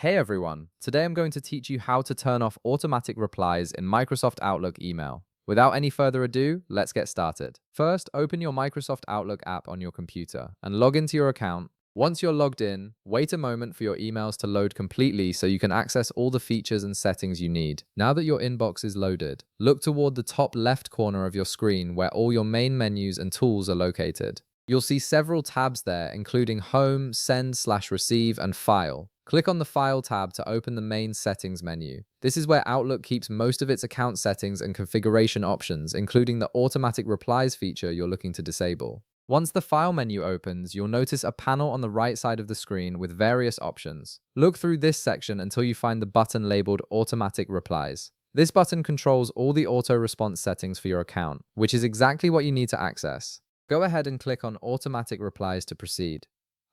Hey everyone, today I'm going to teach you how to turn off automatic replies in Microsoft Outlook email. Without any further ado, let's get started. First, open your Microsoft Outlook app on your computer and log into your account. Once you're logged in, wait a moment for your emails to load completely so you can access all the features and settings you need. Now that your inbox is loaded, look toward the top left corner of your screen where all your main menus and tools are located. You'll see several tabs there, including Home, Send/Receive, and File. Click on the File tab to open the main Settings menu. This is where Outlook keeps most of its account settings and configuration options, including the automatic replies feature you're looking to disable. Once the File menu opens, you'll notice a panel on the right side of the screen with various options. Look through this section until you find the button labeled Automatic Replies. This button controls all the auto response settings for your account, which is exactly what you need to access. Go ahead and click on Automatic Replies to proceed.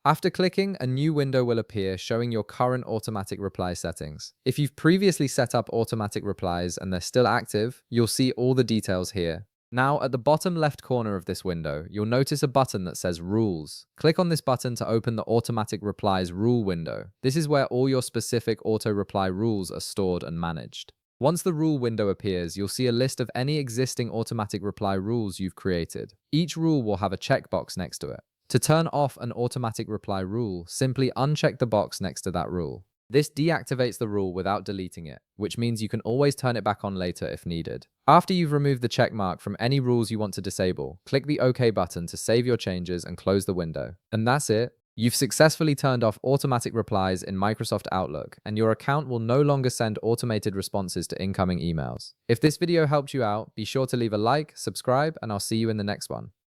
After clicking, a new window will appear showing your current automatic reply settings. If you've previously set up automatic replies and they're still active, you'll see all the details here. Now, at the bottom left corner of this window, you'll notice a button that says Rules. Click on this button to open the Automatic Replies rule window. This is where all your specific auto reply rules are stored and managed. Once the rule window appears, you'll see a list of any existing automatic reply rules you've created. Each rule will have a checkbox next to it. To turn off an automatic reply rule, simply uncheck the box next to that rule. This deactivates the rule without deleting it, which means you can always turn it back on later if needed. After you've removed the checkmark from any rules you want to disable, click the OK button to save your changes and close the window. And that's it. You've successfully turned off automatic replies in Microsoft Outlook, and your account will no longer send automated responses to incoming emails. If this video helped you out, be sure to leave a like, subscribe, and I'll see you in the next one.